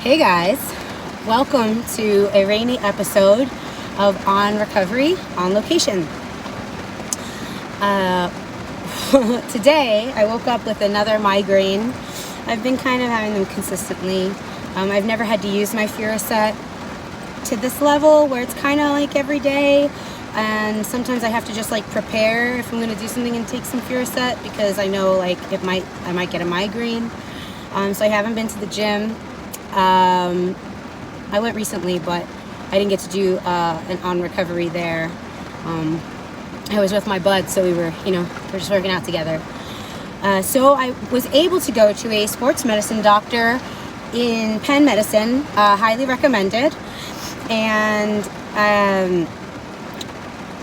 Hey guys, welcome to a rainy episode of On Recovery on Location. Today I woke up with another migraine. I've been kind of having them consistently. I've never had to use my Furiset to this level where it's kind of like every day, and sometimes I have to just like prepare if I'm going to do something and take some Furiset because I know like I might get a migraine. So I haven't been to the gym. I went recently, but I didn't get to do an on recovery there. I was with my bud, so we're just working out together. So I was able to go to a sports medicine doctor in Penn Medicine, highly recommended. And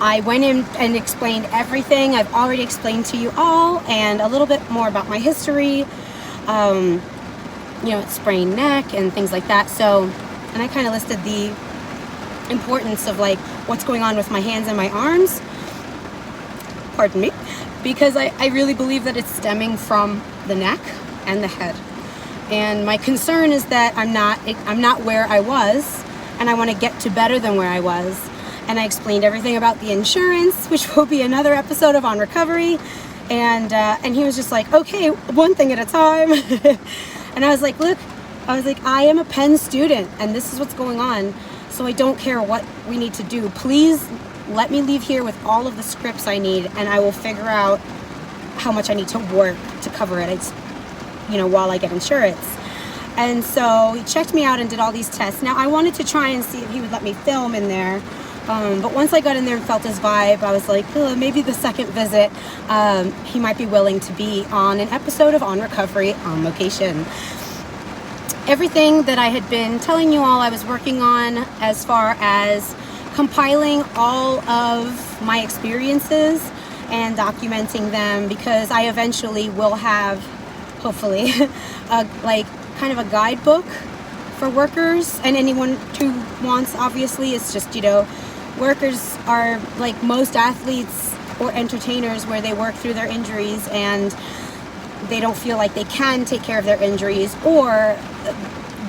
I went in and explained everything I've already explained to you all, and a little bit more about my history. Sprained neck and things like that. So, and I kind of listed the importance of like what's going on with my hands and my arms. Pardon me, because I really believe that it's stemming from the neck and the head. And my concern is that I'm not where I was, and I want to get to better than where I was. And I explained everything about the insurance, which will be another episode of On Recovery. And he was just like, okay, one thing at a time. And I was like, look, I am a Penn student, and this is what's going on. So I don't care what we need to do. Please let me leave here with all of the scripts I need, and I will figure out how much I need to work to cover it. While I get insurance. And so he checked me out and did all these tests. Now I wanted to try and see if he would let me film in there. But once I got in there and felt his vibe, I was like, maybe the second visit, he might be willing to be on an episode of On Recovery on Location. Everything that I had been telling you all I was working on as far as compiling all of my experiences and documenting them, because I eventually will have, hopefully, kind of a guidebook for workers and anyone who wants. Obviously, it's just, workers are like most athletes or entertainers, where they work through their injuries and they don't feel like they can take care of their injuries, or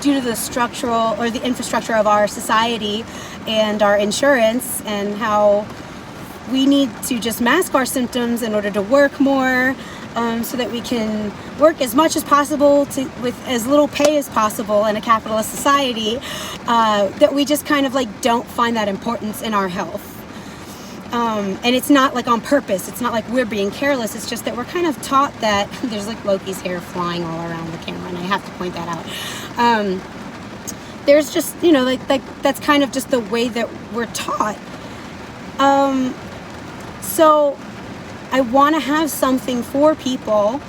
due to the structural or the infrastructure of our society and our insurance, and how we need to just mask our symptoms in order to work more, so that we can work as much as possible with as little pay as possible in a capitalist society, that we just kind of like don't find that importance in our health. And it's not like on purpose. It's not like we're being careless. It's just that we're kind of taught that there's like Loki's hair flying all around the camera, and I have to point that out. There's just, that's kind of just the way that we're taught. So I want to have something for people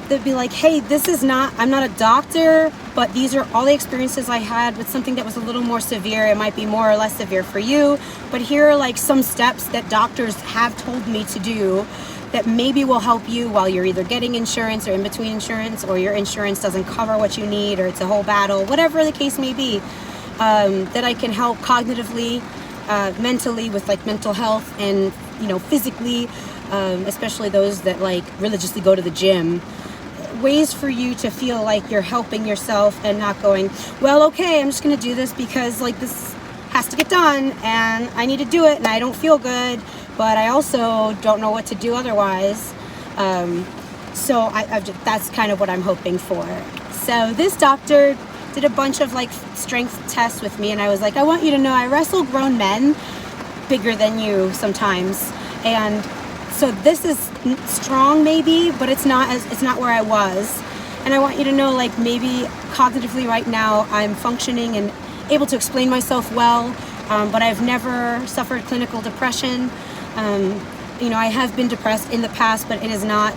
that be like, hey, I'm not a doctor, but these are all the experiences I had with something that was a little more severe. It might be more or less severe for you, but here are like some steps that doctors have told me to do that maybe will help you while you're either getting insurance or in between insurance, or your insurance doesn't cover what you need, or it's a whole battle, whatever the case may be, that I can help cognitively, mentally, with like mental health, and physically, especially those that like religiously go to the gym. Ways for you to feel like you're helping yourself and not going, well, okay, I'm just going to do this because like this has to get done and I need to do it and I don't feel good, but I also don't know what to do otherwise. So that's kind of what I'm hoping for. So this doctor did a bunch of like strength tests with me, and I was like, I want you to know I wrestle grown men bigger than you sometimes, and so this is strong maybe, but it's not where I was. And I want you to know, like, maybe cognitively right now I'm functioning and able to explain myself well, but I've never suffered clinical depression. I have been depressed in the past, but it is not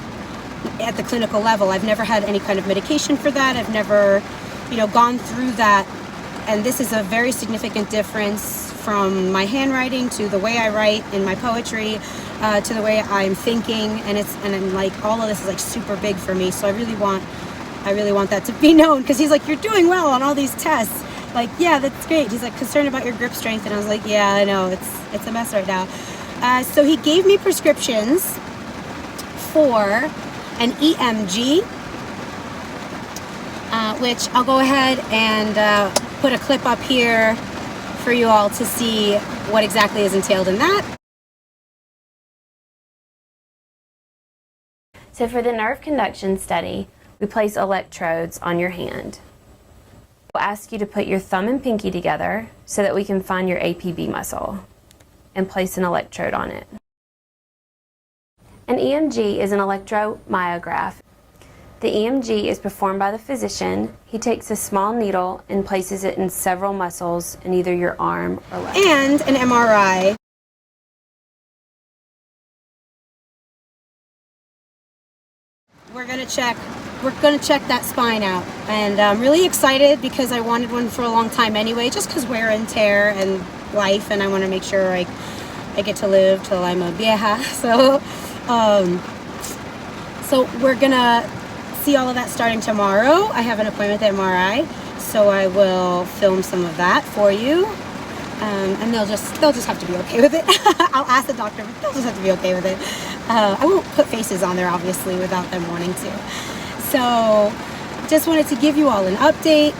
at the clinical level. I've never had any kind of medication for that. I've never, gone through that. And this is a very significant difference from my handwriting to the way I write in my poetry, to the way I'm thinking, and I'm like, all of this is like super big for me. So I really want that to be known, because he's like, you're doing well on all these tests. Like, yeah, that's great. He's like, concerned about your grip strength, and I was like, yeah, I know, it's a mess right now. So he gave me prescriptions for an EMG, which I'll go ahead and put a clip up here for you all to see what exactly is entailed in that. So for the nerve conduction study, we place electrodes on your hand. We'll ask you to put your thumb and pinky together so that we can find your APB muscle and place an electrode on it. An EMG is an electromyograph. The EMG is performed by the physician. He takes a small needle and places it in several muscles in either your arm or leg. And an MRI. We're gonna check that spine out, and I'm really excited because I wanted one for a long time anyway, just because wear and tear and life, and I want to make sure I get to live till I'm a vieja. So we're gonna see all of that starting tomorrow. I have an appointment at MRI, so I will film some of that for you, and they'll just have to be okay with it. I'll ask the doctor, but they'll just have to be okay with it. I won't put faces on there, obviously, without them wanting to. So just wanted to give you all an update.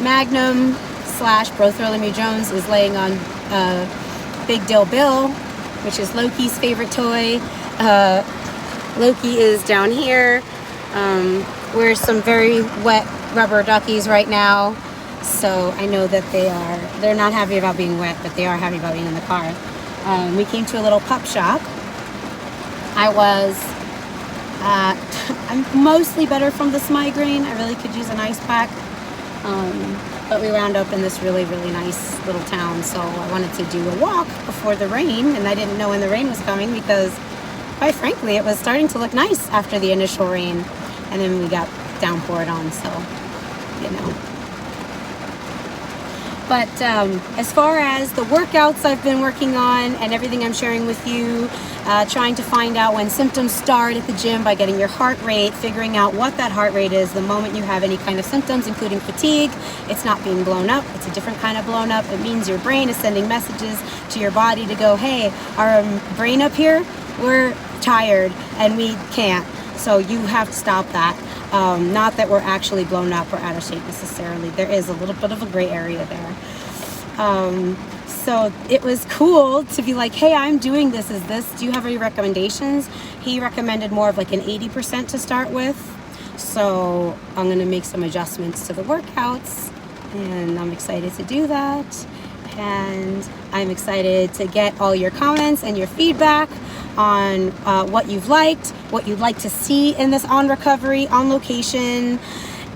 Magnum / Bartholomew Jones is laying on Big Dill Bill, which is Loki's favorite toy. Loki is down here. We're some very wet rubber duckies right now, so I know that they're not happy about being wet, but they are happy about being in the car. We came to a little pup shop. I'm mostly better from this migraine. I really could use an ice pack. But we wound up in this really, really nice little town, so I wanted to do a walk before the rain, and I didn't know when the rain was coming because, quite frankly, it was starting to look nice after the initial rain, and then we got downpoured on, so, you know. But as far as the workouts I've been working on and everything I'm sharing with you, trying to find out when symptoms start at the gym by getting your heart rate, figuring out what that heart rate is the moment you have any kind of symptoms, including fatigue. It's not being blown up. It's a different kind of blown up. It means your brain is sending messages to your body to go, hey, our brain up here, we're tired and we can't. So you have to stop that. Not that we're actually blown up or out of shape necessarily. There is a little bit of a gray area there. So it was cool to be like, hey, I'm doing this. Do you have any recommendations? He recommended more of like an 80% to start with. So I'm going to make some adjustments to the workouts, and I'm excited to do that. And I'm excited to get all your comments and your feedback on what you've liked, what you'd like to see in this On Recovery, On Location.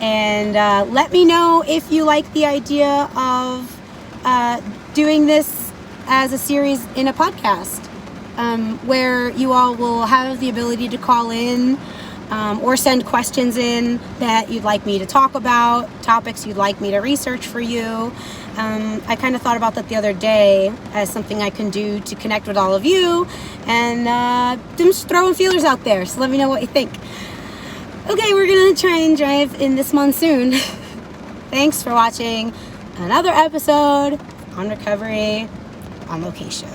And let me know if you like the idea of doing this as a series in a podcast, where you all will have the ability to call in or send questions in that you'd like me to talk about, topics you'd like me to research for you. I kind of thought about that the other day as something I can do to connect with all of you, and just throwing feelers out there, so let me know what you think. Okay, we're gonna try and drive in this monsoon. Thanks for watching another episode on Recovery, On Location.